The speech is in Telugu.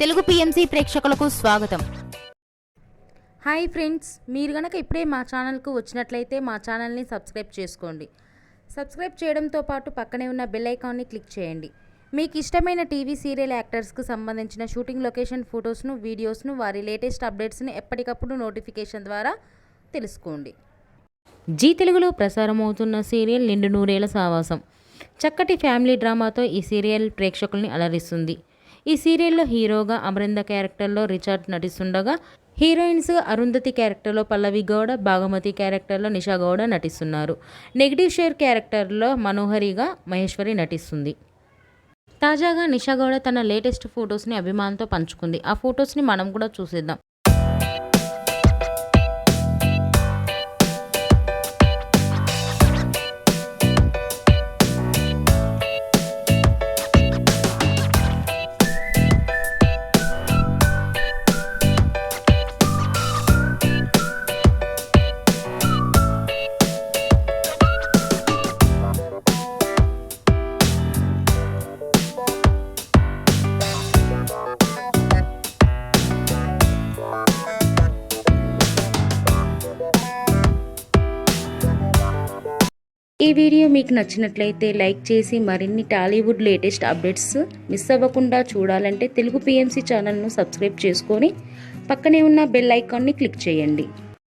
తెలుగు పిఎంసి ప్రేక్షకులకు స్వాగతం. హాయ్ ఫ్రెండ్స్, మీరు గనక ఇప్పుడే మా ఛానల్కు వచ్చినట్లయితే మా ఛానల్ని సబ్స్క్రైబ్ చేసుకోండి. సబ్స్క్రైబ్ చేయడంతో పాటు పక్కనే ఉన్న బెల్ ఐకాన్ని క్లిక్ చేయండి. మీకు ఇష్టమైన టీవీ సీరియల్ యాక్టర్స్కు సంబంధించిన షూటింగ్ లొకేషన్ ఫొటోస్ను, వీడియోస్ను, వారి లేటెస్ట్ అప్డేట్స్ని ఎప్పటికప్పుడు నోటిఫికేషన్ ద్వారా తెలుసుకోండి. జీ తెలుగులో ప్రసారమవుతున్న సీరియల్ నిండు నూరేళ్ల సావాసం. చక్కటి ఫ్యామిలీ డ్రామాతో ఈ సీరియల్ ప్రేక్షకుల్ని అలరిస్తుంది. ఈ సీరియల్లో హీరోగా అమరింద క్యారెక్టర్లో రిచర్డ్ నటిస్తుండగా, హీరోయిన్స్గా అరుంధతి క్యారెక్టర్లో పల్లవి గౌడ, భాగమతి క్యారెక్టర్లో నిషా గౌడ నటిస్తున్నారు. నెగిటివ్ షేర్ క్యారెక్టర్లో మనోహరిగా మహేశ్వరి నటిస్తుంది. తాజాగా నిషా గౌడ తన లేటెస్ట్ ఫొటోస్ని అభిమానులతో పంచుకుంది. ఆ ఫొటోస్ని మనం కూడా చూసేద్దాం. ఈ వీడియో మీకు నచ్చినట్లయితే లైక్ చేసి మరిన్ని టాలీవుడ్ లేటెస్ట్ అప్డేట్స్ మిస్ అవ్వకుండా చూడాలంటే తెలుగు పిఎంసి ఛానల్ను సబ్స్క్రైబ్ చేసుకొని పక్కనే ఉన్న బెల్ ఐకాన్ని క్లిక్ చేయండి.